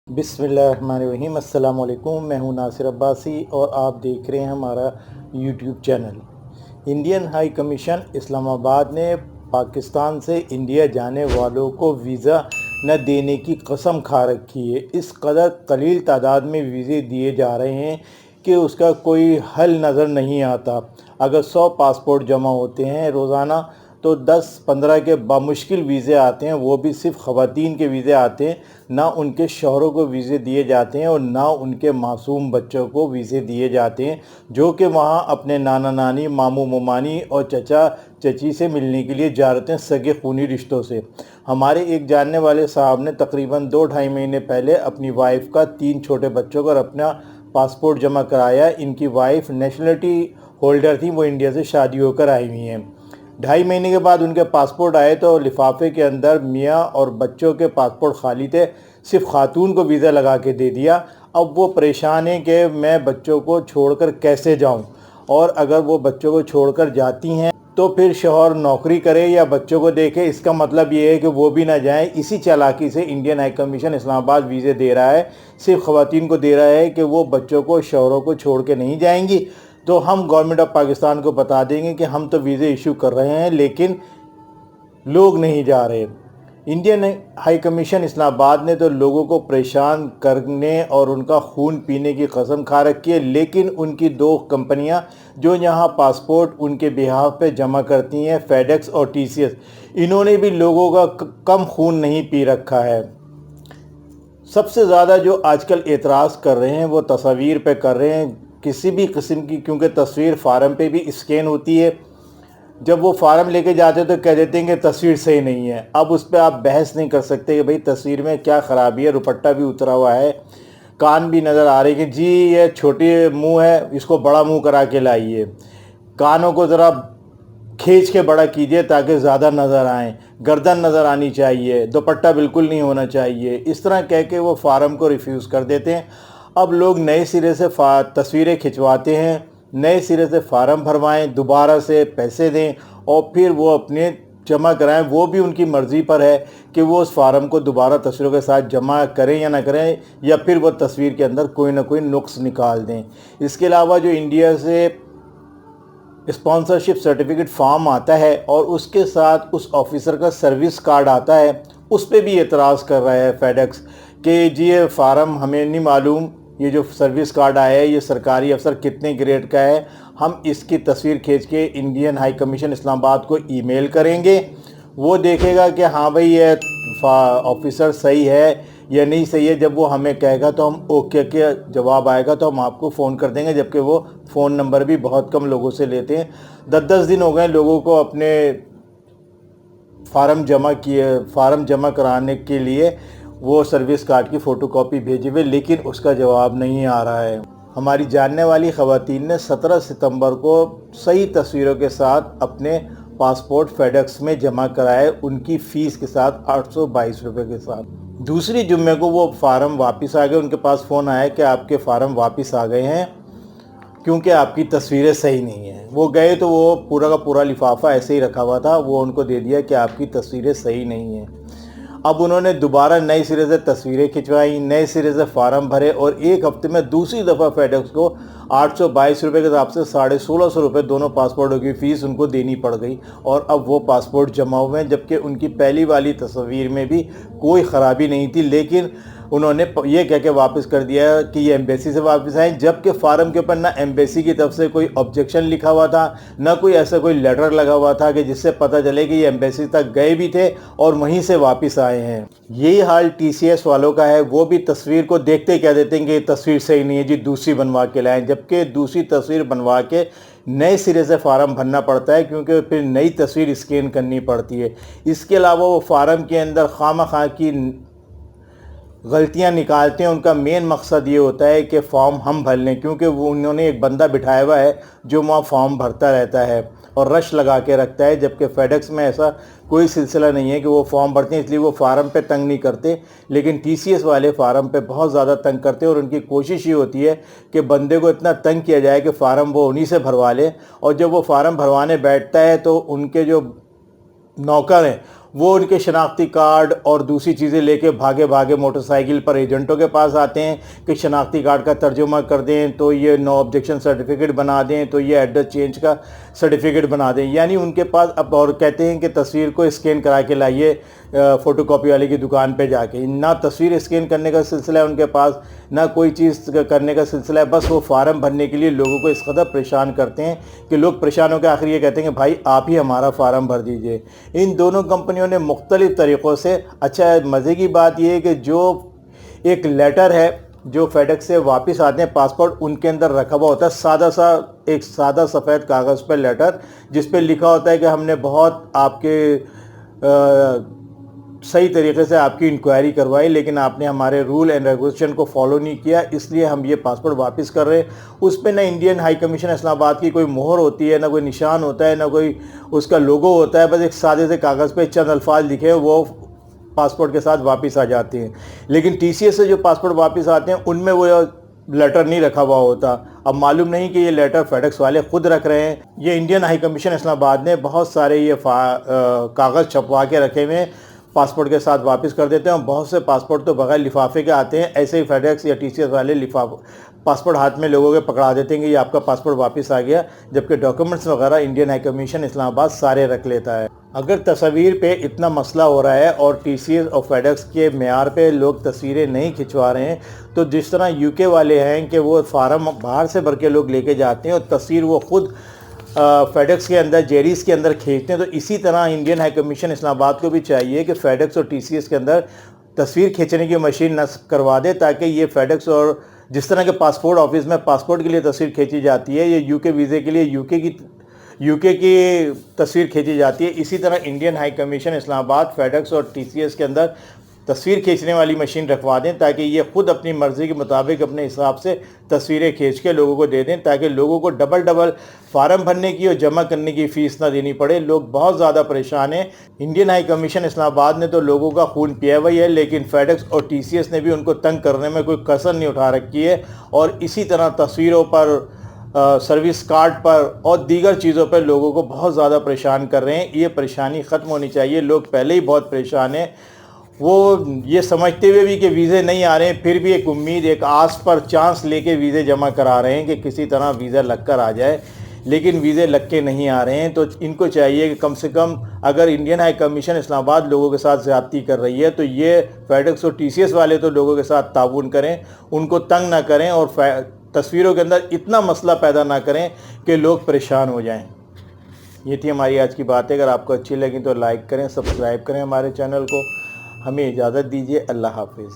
बिस्मिल्लाहिर्रहमानिर्रहीम। अस्सलाम वालेकुम। मैं हूं नासिर अब्बासी और आप देख रहे हैं हमारा YouTube channel. Indian high commission Islamabad ने पाकिस्तान से इंडिया जाने वालों को वीज़ा न देने की कसम खा रखी है। इस कदर कलील तादाद में वीज़े दिए जा रहे हैं कि उसका कोई हल नज़र नहीं आता। अगर 100 पासपोर्ट जमा होते हैं रोज़ाना तो 10-15 के बामुश्किल वीज़े आते हैं, वो भी सिर्फ ख़वातीन के वीज़े आते हैं। ना उनके शौहरों को वीज़े दिए जाते हैं और ना उनके मासूम बच्चों को वीज़े दिए जाते हैं जो कि वहाँ अपने नाना नानी, मामू ममानी और चचा चची से मिलने के लिए जा रहे हैं, सगे खूनी रिश्तों से। हमारे एक जानने वाले साहब ने तकरीबन 2-2.5 महीने पहले अपनी वाइफ का 3 छोटे बच्चों का अपना पासपोर्ट जमा कराया। इनकी वाइफ नेशनलिटी होल्डर थी, वो इंडिया से शादी होकर आई हुई हैं। 2.5 महीने के बाद उनके पासपोर्ट आए तो लिफाफे के अंदर मियाँ और बच्चों के पासपोर्ट खाली थे, सिर्फ खातून को वीज़ा लगा के दे दिया। अब वो परेशान हैं कि मैं बच्चों को छोड़कर कैसे जाऊं, और अगर वो बच्चों को छोड़कर जाती हैं तो फिर शौहर नौकरी करे या बच्चों को देखे। इसका मतलब ये है कि वो भी ना जाएं। इसी चालाकी से इंडियन हाई कमीशन इस्लामाबाद वीज़े दे रहा है, सिर्फ ख़वातीन को दे रहा है कि वो बच्चों को शौहरों को छोड़ के नहीं जाएंगी। तो हम गवर्नमेंट ऑफ पाकिस्तान को बता देंगे कि हम तो वीज़े इशू कर रहे हैं लेकिन लोग नहीं जा रहे। इंडियन हाई कमीशन इस्लामाबाद ने तो लोगों को परेशान करने और उनका खून पीने की कसम खा रखी है, लेकिन उनकी 2 कंपनियां जो यहाँ पासपोर्ट उनके बिहाफ पे जमा करती हैं, फेडेक्स और टीसीएस, इन्होंने भी लोगों का कम खून नहीं पी रखा है। सबसे ज़्यादा जो आजकल एतराज़ कर रहे हैं वो तस्वीर पे कर रहे हैं, किसी भी किस्म की, क्योंकि तस्वीर फार्म पे भी स्कैन होती है। जब वो फार्म लेके जाते तो कह देते हैं कि तस्वीर सही नहीं है। अब उस पर आप बहस नहीं कर सकते कि भाई तस्वीर में क्या ख़राबी है। दुपट्टा भी उतरा हुआ है, कान भी नज़र आ रहे हैं कि जी ये छोटे मुंह है, इसको बड़ा मुंह करा के लाइए, कानों को ज़रा खींच के बड़ा कीजिए ताकि ज़्यादा नज़र आए, गर्दन नज़र आनी चाहिए, दुपट्टा बिल्कुल नहीं होना चाहिए। इस तरह कह के वो फार्म को रिफ्यूज़ कर देते हैं। अब लोग नए सिरे से तस्वीरें खिंचवाते हैं, नए सिरे से फार्म भरवाएं, दोबारा से पैसे दें और फिर वो अपने जमा कराएं। वो भी उनकी मर्ज़ी पर है कि वो उस फार्म को दोबारा तस्वीरों के साथ जमा करें या ना करें, या फिर वो तस्वीर के अंदर कोई ना कोई नुक्स निकाल दें। इसके अलावा जो इंडिया से स्पॉन्सरशिप सर्टिफिकेट फॉर्म आता है और उसके साथ उस ऑफिसर का सर्विस कार्ड आता है, उस पर भी एतराज़ कर रहा है फेडेक्स कि जी ये फार्म हमें नहीं मालूम, ये जो सर्विस कार्ड आया है ये सरकारी अफसर कितने ग्रेड का है, हम इसकी तस्वीर खींच के इंडियन हाई कमीशन इस्लामाबाद को ईमेल करेंगे। वो देखेगा कि हाँ भाई ये ऑफिसर सही है या नहीं सही है। जब वो हमें कहेगा तो हम ओके के जवाब आएगा तो हम आपको फ़ोन कर देंगे, जबकि वो फ़ोन नंबर भी बहुत कम लोगों से लेते हैं। 10-10 दिन हो गए लोगों को अपने फार्म जमा कराने के लिए वो सर्विस कार्ड की फ़ोटोकॉपी भेजे हुए, लेकिन उसका जवाब नहीं आ रहा है। हमारी जानने वाली ख़वातीन ने 17 सितंबर को सही तस्वीरों के साथ अपने पासपोर्ट फेडेक्स में जमा कराए, उनकी फ़ीस के साथ 822 रुपये के साथ। दूसरी जुम्मे को वो फार्म वापस आ गए, उनके पास फ़ोन आया कि आपके फ़ार्म वापस आ गए हैं क्योंकि आपकी तस्वीरें सही नहीं हैं। वो गए तो वो पूरा का पूरा लिफाफा ऐसे ही रखा हुआ था, वो उनको दे दिया कि आपकी तस्वीरें सही नहीं हैं। अब उन्होंने दोबारा नए सिरे से तस्वीरें खिंचवाई, नए सिरे से फार्म भरे और एक हफ्ते में दूसरी दफ़ा फेडेक्स को 822 रुपये के हिसाब से 1650 रुपये दोनों पासपोर्टों की फ़ीस उनको देनी पड़ गई। और अब वो पासपोर्ट जमा हुए हैं, जबकि उनकी पहली वाली तस्वीर में भी कोई ख़राबी नहीं थी, लेकिन उन्होंने ये कह के वापस कर दिया कि ये एम्बेसी से वापस आए, जबकि फार्म के ऊपर ना एम्बेसी की तरफ से कोई ऑब्जेक्शन लिखा हुआ था, ना कोई ऐसा कोई लेटर लगा हुआ था कि जिससे पता चले कि ये एम्बेसी तक गए भी थे और वहीं से वापस आए हैं। यही हाल टीसीएस वालों का है, वो भी तस्वीर को देखते ही कह देते हैं कि ये तस्वीर सही नहीं है जी, दूसरी बनवा के लाएं, जबकि दूसरी तस्वीर बनवा के नए सिरे से फार्म भरना पड़ता है क्योंकि फिर नई तस्वीर स्कैन करनी पड़ती है। इसके अलावा वो फार्म के अंदर खामखा की गलतियां निकालते हैं। उनका मेन मकसद ये होता है कि फॉर्म हम भर लें, क्योंकि वो उन्होंने एक बंदा बिठाया हुआ है जो वहाँ फॉर्म भरता रहता है और रश लगा के रखता है, जबकि फेडेक्स में ऐसा कोई सिलसिला नहीं है कि वो फॉर्म भरते हैं, इसलिए वो फार्म पे तंग नहीं करते। लेकिन टीसीएस वाले फार्म पे बहुत ज़्यादा तंग करते हैं और उनकी कोशिश ये होती है कि बंदे को इतना तंग किया जाए कि फ़ार्म वो उन्हीं से भरवा ले। और जब वो फार्म भरवाने बैठता है तो उनके जो नौकर हैं وہ ان کے شناختی کارڈ اور دوسری چیزیں لے کے بھاگے بھاگے موٹر سائیکل پر ایجنٹوں کے پاس آتے ہیں کہ شناختی کارڈ کا ترجمہ کر دیں تو یہ نو آبجیکشن سرٹیفکیٹ بنا دیں، تو یہ ایڈریس چینج کا سرٹیفکیٹ بنا دیں، یعنی ان کے پاس اب، اور کہتے ہیں کہ تصویر کو اسکین کرا کے لائیے فوٹو کاپی والے کی دکان پہ جا کے۔ نہ تصویر اسکین کرنے کا سلسلہ ہے ان کے پاس، نہ کوئی چیز کرنے کا سلسلہ ہے، بس وہ فارم بھرنے کے لیے لوگوں کو اس قدر پریشان کرتے ہیں کہ لوگ پریشان ہو کے آخر یہ کہتے ہیں کہ بھائی آپ ہی ہمارا فارم بھر دیجئے۔ ان دونوں کمپنیوں نے مختلف طریقوں سے، اچھا مزے کی بات یہ ہے کہ جو ایک لیٹر ہے جو فیڈیکس سے واپس آتے ہیں پاسپورٹ، ان کے اندر رکھا ہوا ہوتا ہے سادہ سا ایک سادہ سفید کاغذ پر لیٹر، جس پہ لکھا ہوتا ہے کہ ہم نے بہت آپ کے صحیح طریقے سے آپ کی انکوائری کروائی، لیکن آپ نے ہمارے رول اینڈ ریگولیشن کو فالو نہیں کیا، اس لیے ہم یہ پاسپورٹ واپس کر رہے ہیں۔ اس پہ نہ انڈین ہائی کمیشن اسلام آباد کی کوئی مہر ہوتی ہے، نہ کوئی نشان ہوتا ہے، نہ کوئی اس کا لوگو ہوتا ہے، بس ایک سادے سے کاغذ پہ چند الفاظ لکھے وہ پاسپورٹ کے ساتھ واپس آ جاتے ہیں۔ لیکن ٹی سی ایس سے جو پاسپورٹ واپس آتے ہیں ان میں وہ لیٹر نہیں رکھا ہوا ہوتا۔ اب معلوم نہیں کہ یہ لیٹر فیڈیکس والے خود رکھ رہے ہیں، یہ انڈین ہائی کمیشن اسلام آباد نے بہت سارے یہ کاغذ چھپوا کے رکھے ہوئے ہیں، پاسپورٹ کے ساتھ واپس کر دیتے ہیں، اور بہت سے پاسپورٹ تو بغیر لفافے کے آتے ہیں، ایسے ہی فیڈیکس یا ٹی سی ایس والے پاسپورٹ ہاتھ میں لوگوں کے پکڑا دیتے ہیں کہ یہ آپ کا پاسپورٹ واپس آ گیا، جبکہ ڈاکیومنٹس وغیرہ انڈین ہائی کمیشن اسلام آباد سارے رکھ لیتا ہے۔ اگر تصویر پہ اتنا مسئلہ ہو رہا ہے اور ٹی سی ایس اور فیڈیکس کے معیار پہ لوگ تصویریں نہیں کھنچوا رہے ہیں، تو جس طرح یو کے والے ہیں کہ وہ فارم باہر سے بھر کے لوگ لے کے جاتے ہیں اور تصویر وہ خود فیڈیکس کے اندر جیریز کے اندر کھینچتے ہیں، تو اسی طرح انڈین ہائی کمیشن اسلام آباد کو بھی چاہیے کہ فیڈیکس اور ٹی سی ایس کے اندر تصویر کھینچنے کی مشین نصب کروا دے، تاکہ یہ فیڈیکس اور جس طرح کے پاسپورٹ آفس میں پاسپورٹ کے لیے تصویر کھینچی جاتی ہے، یہ یو کے ویزے کے لیے یو کے کی تصویر کھینچی جاتی ہے، اسی طرح انڈین ہائی کمیشن اسلام آباد فیڈیکس اور ٹی سی ایس کے اندر تصویر کھینچنے والی مشین رکھوا دیں، تاکہ یہ خود اپنی مرضی کے مطابق اپنے حساب سے تصویریں کھینچ کے لوگوں کو دے دیں، تاکہ لوگوں کو ڈبل فارم بھرنے کی اور جمع کرنے کی فیس نہ دینی پڑے۔ لوگ بہت زیادہ پریشان ہیں۔ انڈین ہائی کمیشن اسلام آباد نے تو لوگوں کا خون پیا ہوا ہے، لیکن فیڈیکس اور ٹی سی ایس نے بھی ان کو تنگ کرنے میں کوئی کسر نہیں اٹھا رکھی ہے، اور اسی طرح تصویروں پر، سروس کارڈ پر اور دیگر چیزوں پر لوگوں کو بہت زیادہ پریشان کر رہے ہیں۔ یہ پریشانی ختم ہونی چاہیے، لوگ پہلے ہی بہت پریشان ہیں، وہ یہ سمجھتے ہوئے بھی کہ ویزے نہیں آ رہے ہیں، پھر بھی ایک امید، ایک آس پر چانس لے کے ویزے جمع کرا رہے ہیں کہ کسی طرح ویزا لگ کر آ جائے، لیکن ویزے لگ کے نہیں آ رہے ہیں۔ تو ان کو چاہیے کہ کم سے کم اگر انڈین ہائی کمیشن اسلام آباد لوگوں کے ساتھ زیادتی کر رہی ہے تو یہ فیڈیکس اور ٹی سی ایس والے تو لوگوں کے ساتھ تعاون کریں، ان کو تنگ نہ کریں، اور تصویروں کے اندر اتنا مسئلہ پیدا نہ کریں کہ لوگ پریشان ہو جائیں۔ یہ تھی ہماری آج کی باتیں، اگر آپ کو اچھی لگیں تو لائک کریں، سبسکرائب کریں ہمارے چینل کو۔ ہمیں اجازت دیجیے، اللہ حافظ۔